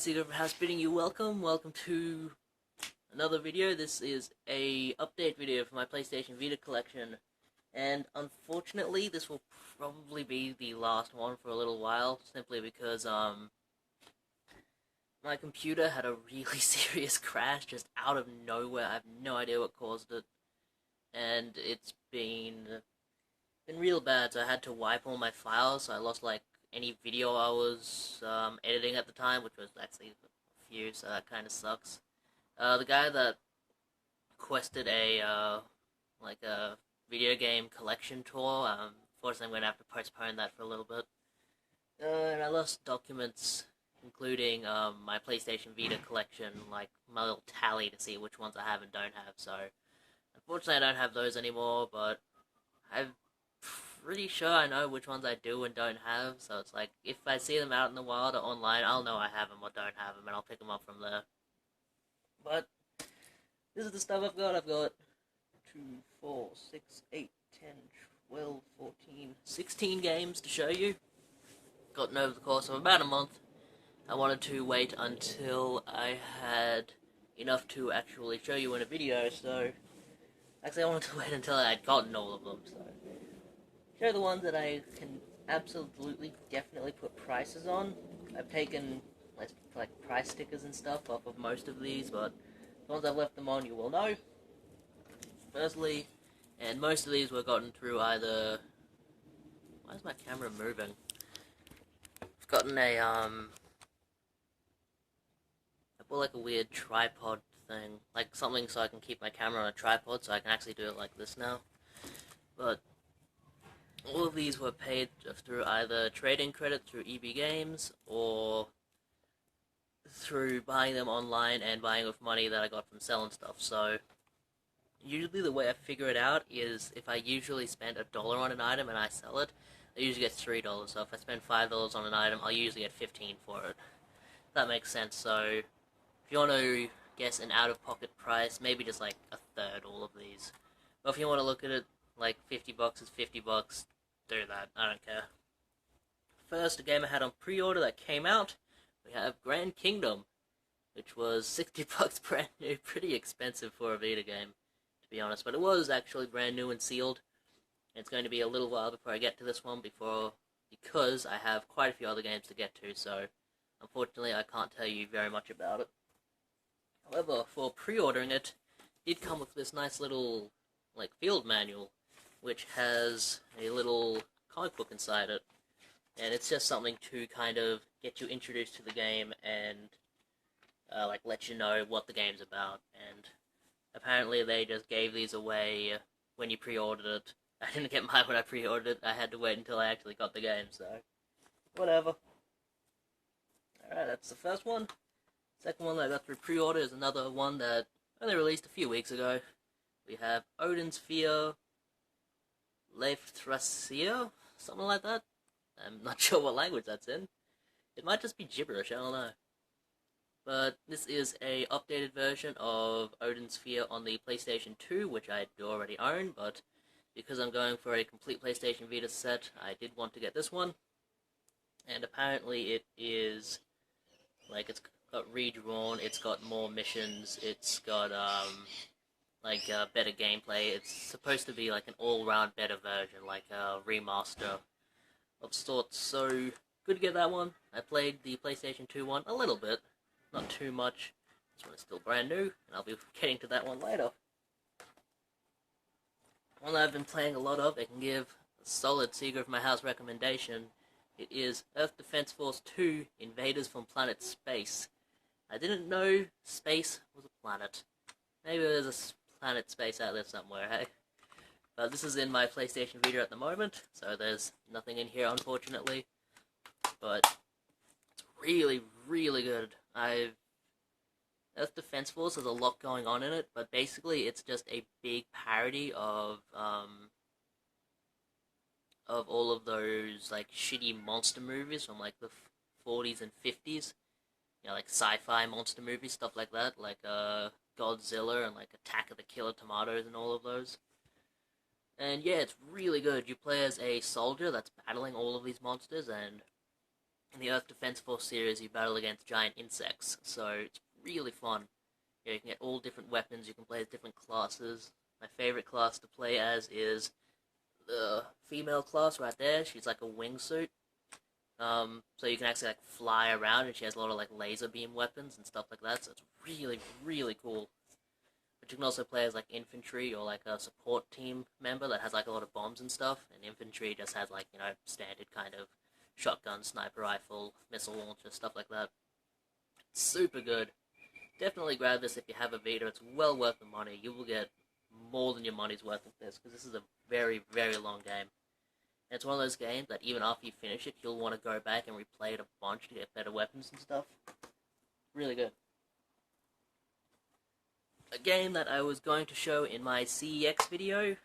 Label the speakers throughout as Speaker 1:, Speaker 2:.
Speaker 1: Secret of House bidding you welcome to another video. This is a update video for my PlayStation Vita collection, and unfortunately this will probably be the last one for a little while, simply because my computer had a really serious crash just out of nowhere. I have no idea what caused it, and it's been real bad, so I had to wipe all my files, so I lost like any video I was editing at the time, which was actually a few, so that kind of sucks. The guy that requested a video game collection tour, unfortunately I'm going to have to postpone that for a little bit. And I lost documents including my PlayStation Vita collection, like my little tally to see which ones I have and don't have, so unfortunately I don't have those anymore, but I've pretty sure I know which ones I do and don't have, so it's like, if I see them out in the wild or online, I'll know I have them or don't have them, and I'll pick them up from there. But this is the stuff I've got. I've got 2, 4, 6, 8, 10, 12, 14, 16 games to show you. Gotten over the course of about a month. I wanted to wait until I had enough to actually show you in a video, so actually I wanted to wait until I had gotten all of them, so show the ones that I can absolutely, definitely put prices on. I've taken like price stickers and stuff off of most of these, but the ones I've left them on you will know. Firstly, and most of these were gotten through either... Why is my camera moving? I've gotten a, I bought like a weird tripod thing, like something so I can keep my camera on a tripod, so I can actually do it like this now. But all of these were paid through either trading credit through EB Games or through buying them online and buying with money that I got from selling stuff. So usually the way I figure it out is if I usually spend $1 on an item and I sell it, I usually get $3. So if I spend $5 on an item, I'll usually get $15 for it. If that makes sense. So if you want to guess an out-of-pocket price, maybe just like a third all of these. But if you want to look at it like $50 is $50, do that, I don't care. First, a game I had on pre-order that came out, we have Grand Kingdom, which was $60 brand new, pretty expensive for a Vita game, to be honest, but it was actually brand new and sealed. It's going to be a little while before I get to this one, because I have quite a few other games to get to, so unfortunately I can't tell you very much about it. However, for pre-ordering it, it did come with this nice little like field manual, which has a little comic book inside it, and it's just something to kind of get you introduced to the game and like let you know what the game's about. And apparently they just gave these away when you pre-ordered it. I didn't get mine when I pre-ordered it. I had to wait until I actually got the game, so whatever. Alright, that's the first one. Second one that I got through pre-order is another one that only released a few weeks ago. We have Odin's Fear Leifthrasia, something like that. I'm not sure what language that's in. It might just be gibberish, I don't know. But this is a updated version of Odin's Fear on the PlayStation 2, which I do already own, but because I'm going for a complete PlayStation Vita set, I did want to get this one. And apparently it is, like, it's got redrawn, it's got more missions, it's got, better gameplay. It's supposed to be like an all-round better version, like a remaster of sorts, so good to get that one. I played the PlayStation 2 one a little bit, not too much. This one is still brand new, and I'll be getting to that one later. One that I've been playing a lot of, I can give a solid Secret of My House recommendation. It is Earth Defense Force 2, Invaders from Planet Space. I didn't know space was a planet. Maybe there's a planet space out there somewhere, hey? But this is in my PlayStation Vita at the moment, so there's nothing in here, unfortunately. But it's really, really good. Earth Defense Force has a lot going on in it, but basically it's just a big parody of all of those like shitty monster movies from like the 40s and 50s. You know, like sci-fi monster movies, stuff like that, like Godzilla and like Attack of the Killer Tomatoes and all of those. And yeah, it's really good. You play as a soldier that's battling all of these monsters, and In the Earth Defense Force series, you battle against giant insects, so it's really fun. You can get all different weapons, you can play as different classes. My favorite class to play as is the female class right there. She's like a wingsuit. So you can actually like fly around, and she has a lot of like laser beam weapons and stuff like that, so it's really, really cool. But you can also play as like infantry or like a support team member that has like a lot of bombs and stuff, and infantry just has like, you know, standard kind of shotgun, sniper rifle, missile launcher, stuff like that. It's super good. Definitely grab this if you have a Vita. It's well worth the money. You will get more than your money's worth with this, because this is a very, very long game. And it's one of those games that even after you finish it, you'll want to go back and replay it a bunch to get better weapons and stuff. Really good. A game that I was going to show in my CEX video.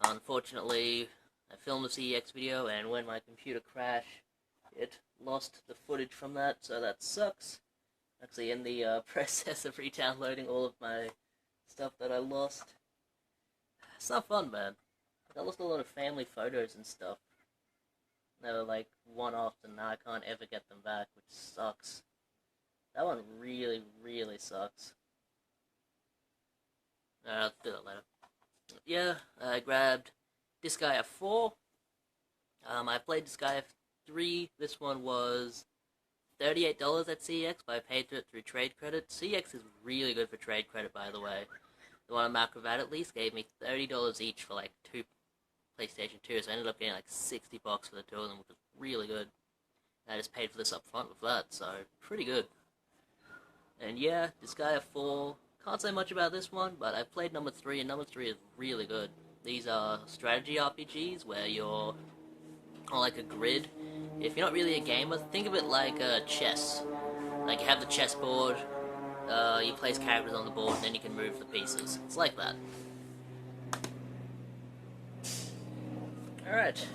Speaker 1: Unfortunately, I filmed the CEX video, and when my computer crashed, it lost the footage from that, so that sucks. Actually, in the process of re-downloading all of my stuff that I lost. It's not fun, man. I lost a lot of family photos and stuff. They were like one-offs, and now I can't ever get them back, which sucks. That one really, really sucks. I'll do that later. Yeah, I grabbed Disgaea 4. I played Disgaea 3. This one was $38 at CEX, but I paid for it through trade credit. CEX is really good for trade credit, by the way. The one on Macrobat at least gave me $30 each for like 2 PlayStation 2, so I ended up getting like $60 for the 2 of them, which was really good. I just paid for this up front with that, so pretty good. And yeah, Disgaea 4, can't say much about this one, but I played number 3, and number 3 is really good. These are strategy RPGs where you're on like a grid. If you're not really a gamer, think of it like chess. Like you have the chessboard, you place characters on the board, and then you can move the pieces. It's like that. Alright.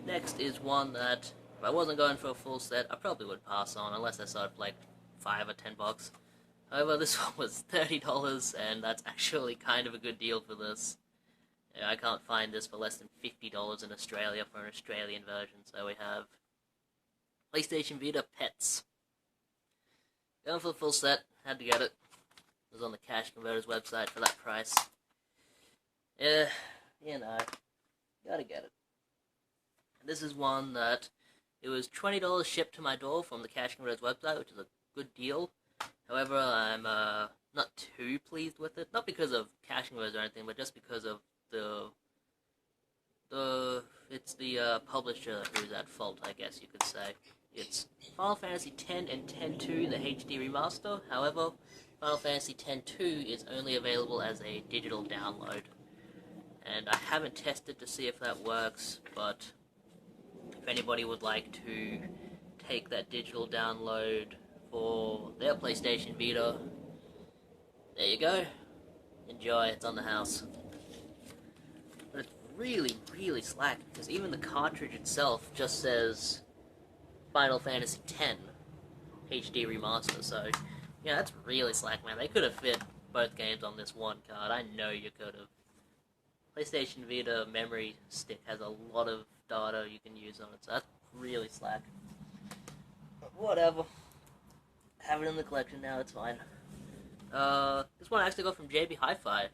Speaker 1: Next is one that, if I wasn't going for a full set, I probably would pass on, unless I saw it for like $5 or $10. However, this one was $30, and that's actually kind of a good deal for this. Yeah, I can't find this for less than $50 in Australia for an Australian version, so we have PlayStation Vita Pets. Going for the full set, had to get it. It was on the Cash Converters website for that price. Yeah, you know, gotta get it. This is one that, it was $20 shipped to my door from the Cash Converters website, which is a good deal. However, I'm not too pleased with it. Not because of Cash Converters or anything, but just because of it's the publisher who's at fault, I guess you could say. It's Final Fantasy X and X-2, the HD remaster. However, Final Fantasy X-2 is only available as a digital download. And I haven't tested to see if that works, but if anybody would like to take that digital download for their PlayStation Vita, there you go. Enjoy, it's on the house. But it's really, really slack, because even the cartridge itself just says Final Fantasy X HD Remaster, so, yeah, that's really slack, man. They could have fit both games on this one card. I know you could have. PlayStation Vita memory stick has a lot of data you can use on it, so that's really slack. But whatever. Have it in the collection now, it's fine. This one I actually got from JB Hi-Fi.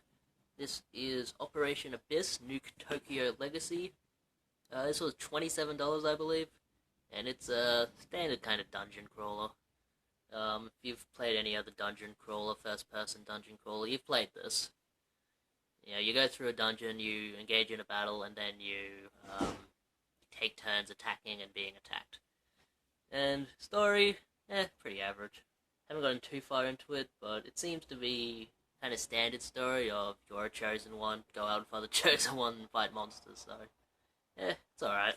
Speaker 1: This is Operation Abyss, Nuke Tokyo Legacy. This was $27, I believe. And it's a standard kind of dungeon crawler. If you've played any other dungeon crawler, first-person dungeon crawler, you've played this. You know, you go through a dungeon, you engage in a battle, and then you take turns attacking and being attacked. And story, pretty average. Haven't gotten too far into it, but it seems to be kind of standard story of you're a chosen one, go out and find the chosen one and fight monsters, so it's alright.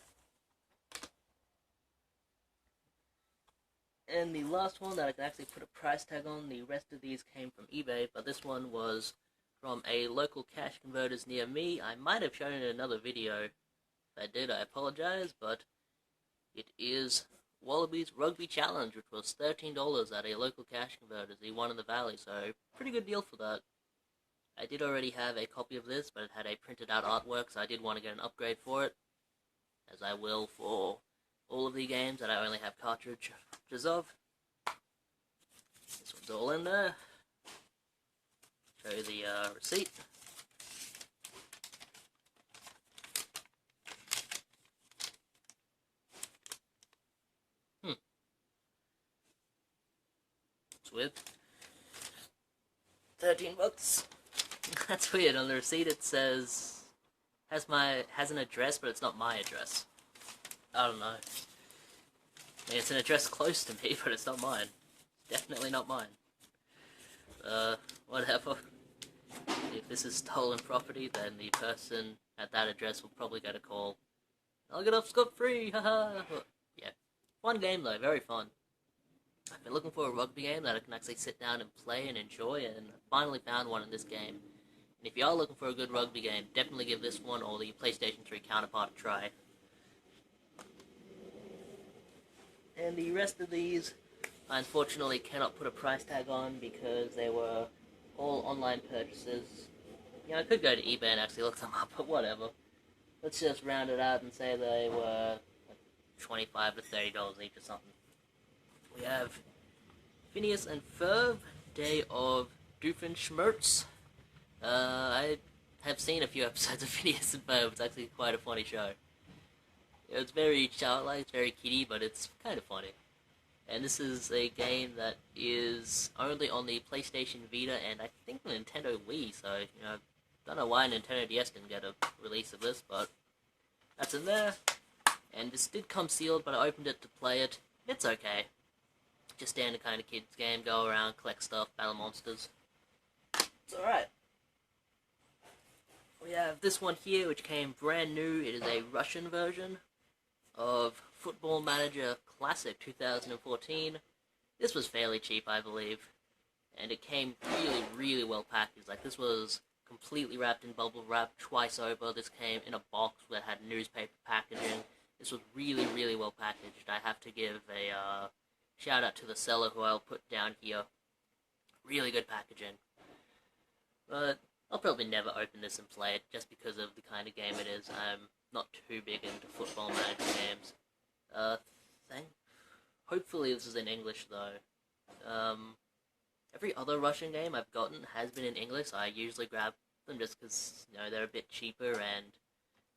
Speaker 1: And the last one that I can actually put a price tag on, the rest of these came from eBay, but this one was from a local Cash Converters near me. I might have shown it in another video. If I did, I apologize, but it is Wallaby's Rugby Challenge, which was $13 at a local Cash Converters, the one in the Valley, so pretty good deal for that. I did already have a copy of this, but it had a printed out artwork, so I did want to get an upgrade for it, as I will for all of the games that I only have cartridges of. This one's all in there. Show you the receipt. It's weird. $13. That's weird. On the receipt it says has an address, but it's not my address. I don't know. I mean, it's an address close to me, but it's not mine. Definitely not mine. Whatever. If this is stolen property, then the person at that address will probably get a call. I'll get off scot-free, haha! Yeah. Fun game though, very fun. I've been looking for a rugby game that I can actually sit down and play and enjoy, and I finally found one in this game. And if you are looking for a good rugby game, definitely give this one or the PlayStation 3 counterpart a try. And the rest of these, I unfortunately cannot put a price tag on because they were all online purchases. You know, I could go to eBay and actually look them up, but whatever. Let's just round it out and say they were like $25 to $30 each or something. We have Phineas and Ferb, Day of Doofenshmirtz. I have seen a few episodes of Phineas and Ferb. It's actually quite a funny show. It's very childlike, it's very kiddie, but it's kind of funny. And this is a game that is only on the PlayStation Vita and I think the Nintendo Wii, so, you know, don't know why Nintendo DS didn't get a release of this, but that's in there. And this did come sealed, but I opened it to play it. It's okay. Just standard kind of kids game, go around, collect stuff, battle monsters. It's alright. We have this one here, which came brand new. It is a Russian version of Football Manager Classic 2014. This was fairly cheap, I believe. And it came really, really well packaged. Like, this was completely wrapped in bubble wrap twice over. This came in a box that had newspaper packaging. This was really, really well packaged. I have to give a shout out to the seller who I'll put down here. Really good packaging. But I'll probably never open this and play it just because of the kind of game it is. I'm not too big into Football Manager games. Hopefully this is in English though. Every other Russian game I've gotten has been in English, so I usually grab them just because, you know, they're a bit cheaper and,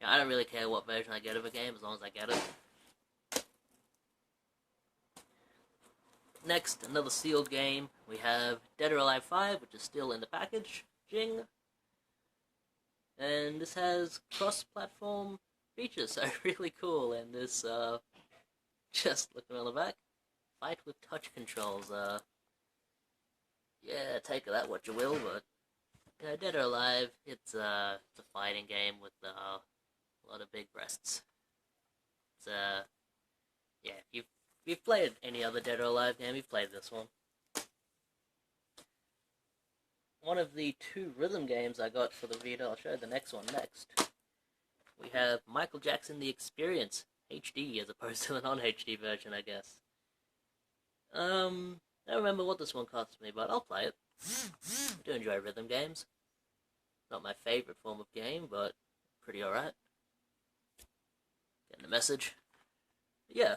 Speaker 1: you know, I don't really care what version I get of a game as long as I get it. Next, another sealed game. We have Dead or Alive 5, which is still in the packaging. And this has cross-platform features, so really cool. And this, just looking on the back, fight with touch controls. Yeah, take that what you will, but, you know, Dead or Alive, it's a fighting game with a lot of big breasts. It's, yeah, if you've played any other Dead or Alive game, you've played this one. One of the two rhythm games I got for the Vita, I'll show you the next one next. We have Michael Jackson The Experience, HD, as opposed to the non-HD version, I guess. I don't remember what this one cost me, but I'll play it. I do enjoy rhythm games. Not my favorite form of game, but pretty alright. Getting the message. But yeah.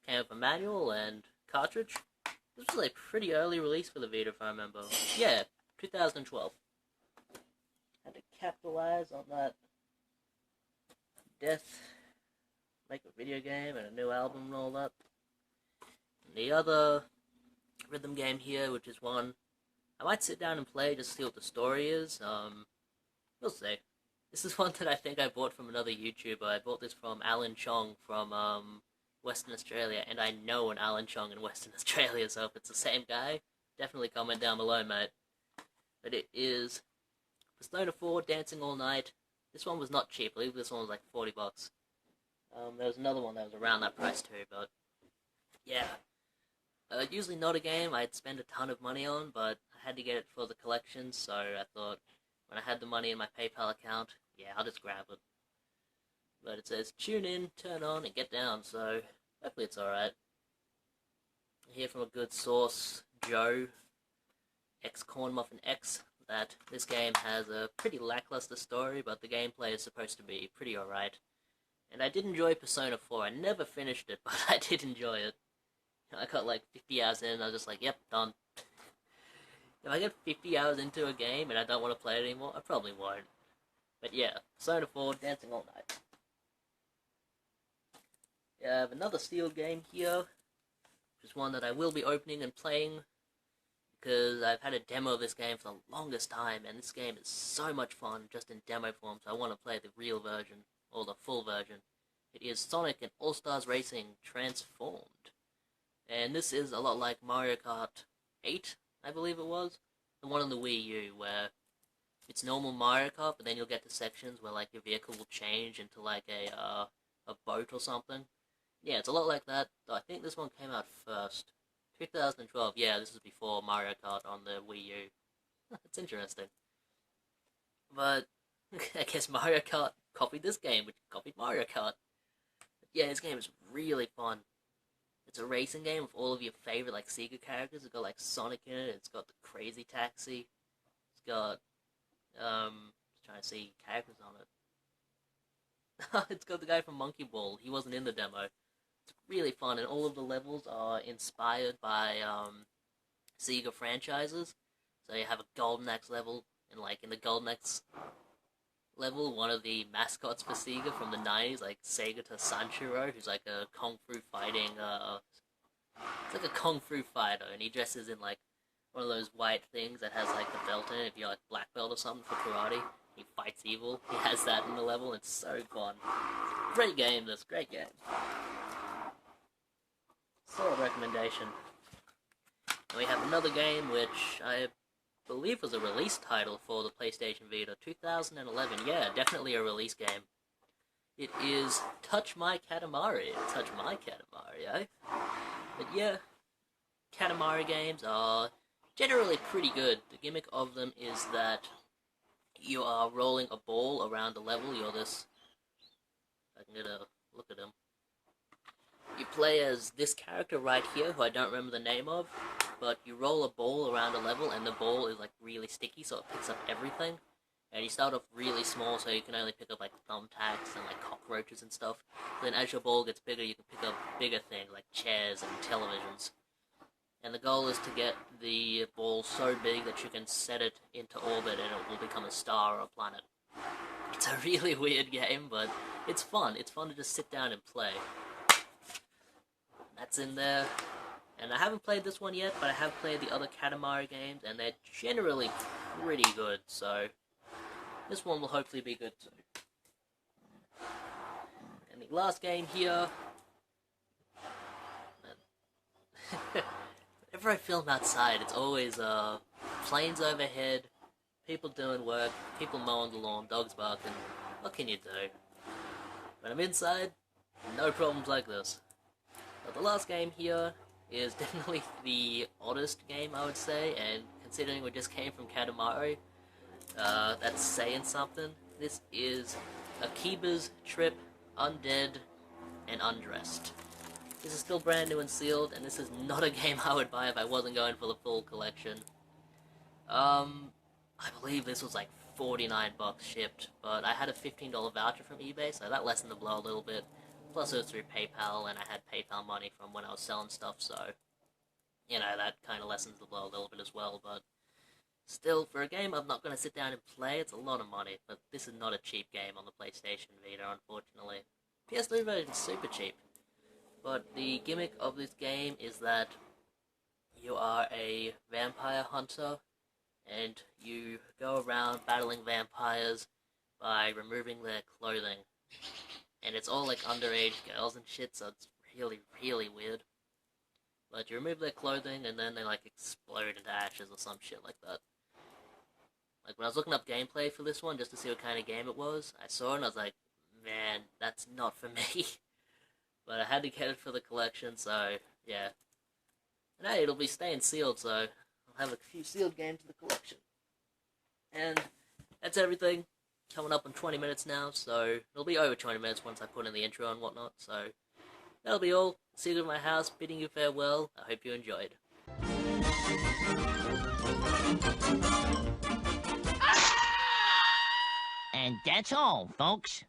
Speaker 1: Came with a manual and cartridge. This was a pretty early release for the Vita, if I remember. Yeah, 2012. Had to capitalize on that death, make a video game and a new album and all that. And the other rhythm game here, which is one I might sit down and play just to see what the story is. We'll see. This is one that I think I bought from another YouTuber. I bought this from Alan Chong from Western Australia, and I know an Alan Chong in Western Australia, so if it's the same guy, definitely comment down below, mate. But it is Persona 4 Dancing All Night. This one was not cheap. I believe this one was like $40. There was another one that was around that price too, but yeah. Usually not a game I'd spend a ton of money on, but I had to get it for the collection, so I thought when I had the money in my PayPal account, yeah, I'll just grab it. But it says tune in, turn on, and get down, so hopefully it's alright. I hear from a good source, Joe, Cornmuffin X, that this game has a pretty lackluster story, but the gameplay is supposed to be pretty alright. And I did enjoy Persona 4. I never finished it, but I did enjoy it. I got like 50 hours in and I was just like, yep, done. If I get 50 hours into a game and I don't want to play it anymore, I probably won't. But yeah, Persona 4, Dancing All Night. I have another sealed game here, which is one that I will be opening and playing, because I've had a demo of this game for the longest time, and this game is so much fun just in demo form, so I want to play the real version, or the full version. It is Sonic and All-Stars Racing Transformed. And this is a lot like Mario Kart 8, I believe it was, the one on the Wii U, where it's normal Mario Kart, but then you'll get to sections where like your vehicle will change into like a boat or something. Yeah, it's a lot like that. I think this one came out first. 2012, yeah, this is before Mario Kart on the Wii U. It's interesting. But I guess Mario Kart copied this game, which copied Mario Kart. But yeah, this game is really fun. It's a racing game with all of your favorite like Sega characters. It's got like Sonic in it. It's got the Crazy Taxi. It's got just trying to see characters on it. It's got the guy from Monkey Ball. He wasn't in the demo. It's really fun, and all of the levels are inspired by Sega franchises. So you have a Golden Axe level, and like in the Golden Axe level, one of the mascots for Sega from the 90s, like Sega to Sanshiro, who's like a kung fu fighting, it's like a kung fu fighter, and he dresses in like one of those white things that has like the belt in it. If you're like black belt or something for karate, he fights evil. He has that in the level, and it's so fun. Great game, this, great game. Solid recommendation. And we have another game which I believe was a release title for the PlayStation Vita, 2011. Yeah, definitely a release game. It is Touch My Katamari. Touch My Katamari, eh? But yeah, Katamari games are generally pretty good. The gimmick of them is that you are rolling a ball around the level. You're this... I can get a look at him. You play as this character right here, who I don't remember the name of, but you roll a ball around a level, and the ball is like really sticky, so it picks up everything. And you start off really small, so you can only pick up like thumbtacks and like cockroaches and stuff. Then as your ball gets bigger, you can pick up bigger things like chairs and televisions. And the goal is to get the ball so big that you can set it into orbit and it will become a star or a planet. It's a really weird game, but it's fun. It's fun to just sit down and play. That's in there. And I haven't played this one yet, but I have played the other Katamari games, and they're generally pretty good, so this one will hopefully be good too. And the last game here... Whenever I film outside, it's always planes overhead, people doing work, people mowing the lawn, dogs barking. What can you do? When I'm inside, no problems like this. But the last game here is definitely the oddest game, I would say, and considering we just came from Katamari, that's saying something. This is Akiba's Trip Undead and Undressed. This is still brand new and sealed, and this is not a game I would buy if I wasn't going for the full collection. I believe this was like 49 bucks shipped, but I had a $15 voucher from eBay, so that lessened the blow a little bit. Plus it was through PayPal, and I had PayPal money from when I was selling stuff, so, you know, that kind of lessens the blow a little bit as well, but still, for a game I'm not going to sit down and play, it's a lot of money, but this is not a cheap game on the PlayStation Vita, unfortunately. PS3 version is super cheap, but the gimmick of this game is that you are a vampire hunter, and you go around battling vampires by removing their clothing. And it's all like underage girls and shit, so it's really, really weird. But you remove their clothing, and then they like explode into ashes or some shit like that. Like when I was looking up gameplay for this one, just to see what kind of game it was, I saw it and I was like, man, that's not for me. But I had to get it for the collection, so yeah. And hey, it'll be staying sealed, so I'll have a few sealed games in the collection. And that's everything. Coming up in 20 minutes now, so it'll be over 20 minutes once I put in the intro and whatnot, so that'll be all. See you at my house, bidding you farewell. I hope you enjoyed.
Speaker 2: And that's all, folks.